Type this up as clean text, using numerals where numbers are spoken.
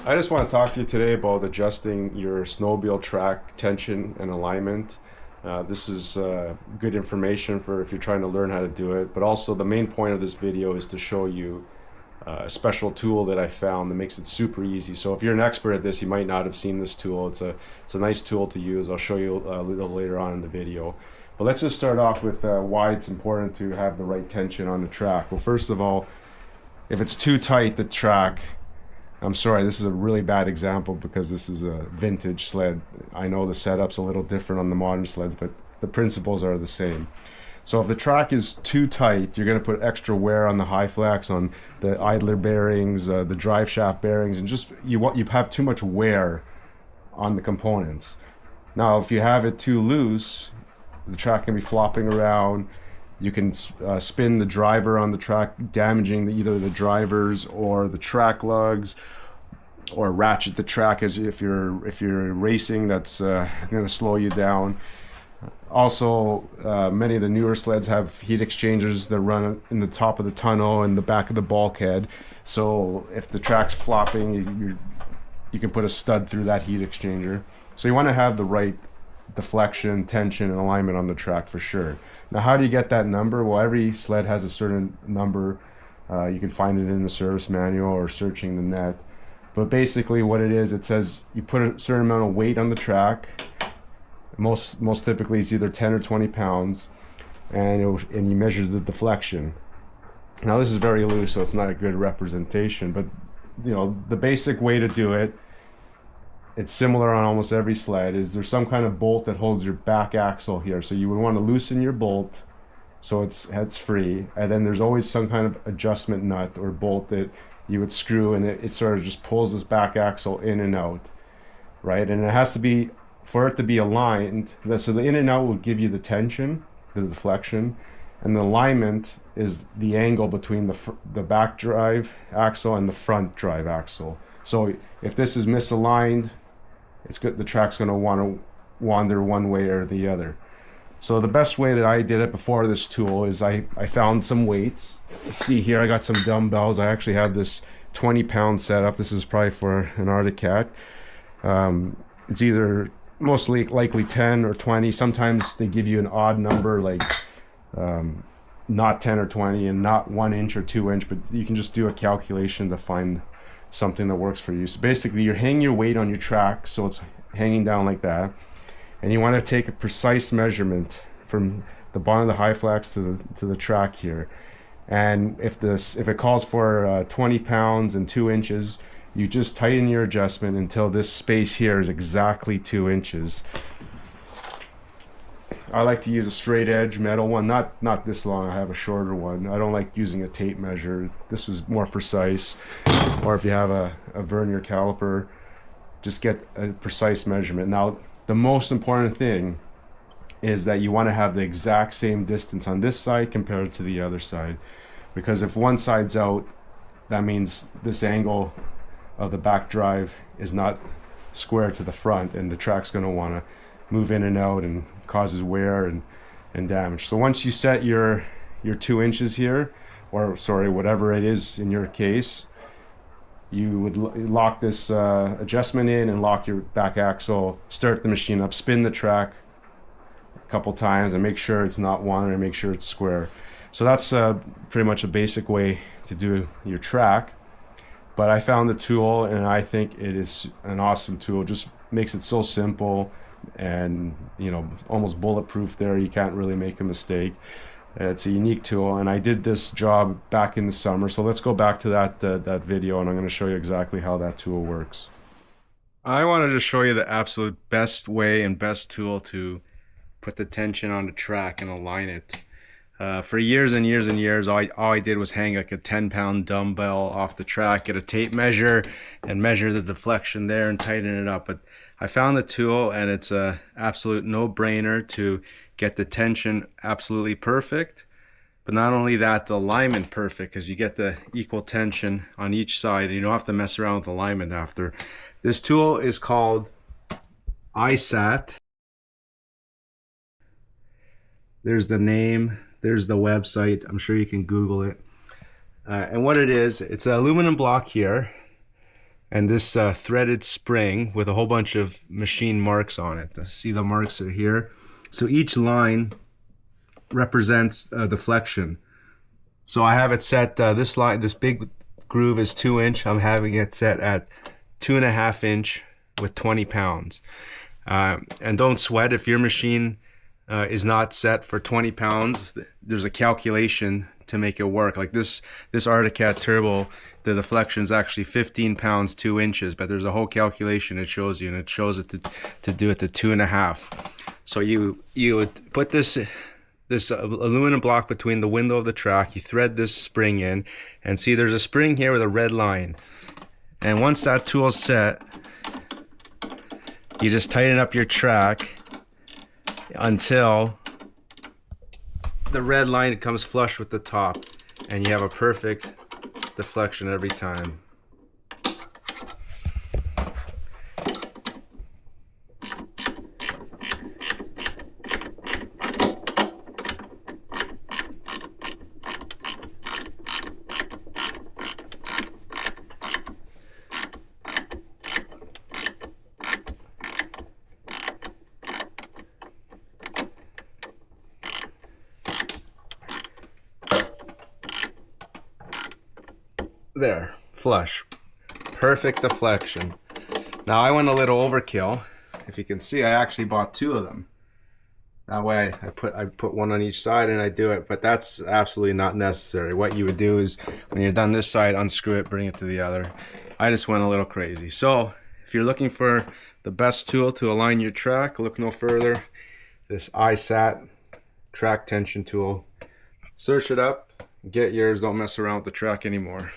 I just want to talk to you today about adjusting your snowmobile track tension and alignment. This is good information for if you're trying to learn how to do it, but also the main point of this video is to show you a special tool that I found that makes it super easy. So if you're an expert at this, you might not have seen this tool. It's a nice tool to use. I'll show you a little later on in the video. But let's just start off with why it's important to have the right tension on the track. Well, first of all, if it's too tight, the track, I'm sorry, this is a really bad example because this is a vintage sled. I know the setup's a little different on the modern sleds, but the principles are the same. So if the track is too tight, you're going to put extra wear on the hyfax, on the idler bearings, the drive shaft bearings, and just you have too much wear on the components. Now, if you have it too loose, the track can be flopping around. You can spin the driver on the track, damaging either the drivers or the track lugs, or ratchet the track as if you're racing. That's going to slow you down. Also, many of the newer sleds have heat exchangers that run in the top of the tunnel and the back of the bulkhead. So if the track's flopping, you can put a stud through that heat exchanger. So you want to have the right deflection, tension, and alignment on the track for sure. Now, how do you get that number? Well, every sled has a certain number. You can find it in the service manual or searching the net. But basically what it is, it says you put a certain amount of weight on the track. Most typically it's either 10 or 20 pounds, and you measure the deflection. Now this is very loose, so it's not a good representation, but you know, the basic way to do it, it's similar on almost every sled, is there's some kind of bolt that holds your back axle here. So you would want to loosen your bolt so it's free, and then there's always some kind of adjustment nut or bolt that you would screw, and it sort of just pulls this back axle in and out, right? And it has to be, for it to be aligned, so the in and out will give you the tension, the deflection, and the alignment is the angle between the back drive axle and the front drive axle. So if this is misaligned, it's good, the track's going to want to wander one way or the other. So the best way that I did it before this tool is I found some weights. See here, I got some dumbbells. I actually have this 20-pound setup. This is probably for an Arctic Cat. It's either mostly likely 10 or 20. Sometimes they give you an odd number, like not 10 or 20 and not 1 inch or 2 inch, but you can just do a calculation to find something that works for you. So basically you're hanging your weight on your track, so it's hanging down like that, and you want to take a precise measurement from the bottom of the hyfax to the track here. And if it calls for 20 pounds and 2 inches, you just tighten your adjustment until this space here is exactly 2 inches. I like to use a straight edge metal one, not this long. I have a shorter one. I don't like using a tape measure. This was more precise. Or if you have a vernier caliper, just get a precise measurement. Now, the most important thing is that you want to have the exact same distance on this side compared to the other side, because if one side's out, that means this angle of the back drive is not square to the front, and the track's going to want to move in and out and causes wear and damage. So once you set your 2 inches here, or sorry, whatever it is in your case, you would lock this adjustment in and lock your back axle, start the machine up, spin the track a couple times and make sure it's not wandering, make sure it's square. So that's pretty much a basic way to do your track. But I found the tool, and I think it is an awesome tool. Just makes it so simple, and you know, almost bulletproof there. You can't really make a mistake. It's a unique tool, and I did this job back in the summer. So let's go back to that video, and I'm going to show you exactly how that tool works. I wanted to show you the absolute best way and best tool to put the tension on the track and align it. For years and years and years, all I did was hang like a 10-pound dumbbell off the track, get a tape measure, and measure the deflection there and tighten it up. But I found the tool, and it's a absolute no-brainer to get the tension absolutely perfect. But not only that, the alignment perfect, because you get the equal tension on each side, and you don't have to mess around with alignment after. This tool is called ISAT. There's the name. There's the website. I'm sure you can Google it. And what it is, it's an aluminum block here. and this threaded spring with a whole bunch of machine marks on it. See, the marks are here. So each line represents deflection. So I have it set, this line, this big groove is 2 inch. I'm having it set at 2.5 inch with 20 pounds. And don't sweat if your machine is not set for 20 pounds. There's a calculation to make it work. Like this Arctic Cat Turbo, the deflection is actually 15 pounds 2 inches, but there's a whole calculation it shows you, and it shows it to do it to 2.5. So you would put this aluminum block between the window of the track, you thread this spring in, and see there's a spring here with a red line. And once that tool's set, you just tighten up your track until the red line comes flush with the top, and you have a perfect deflection every time. There, flush, perfect deflection. Now I went a little overkill. If you can see, I actually bought 2 of them. That way I put one on each side and I do it, but that's absolutely not necessary. What you would do is when you're done this side, unscrew it, bring it to the other. I just went a little crazy. So if you're looking for the best tool to align your track, look no further. This iSat track tension tool. Search it up, get yours, don't mess around with the track anymore.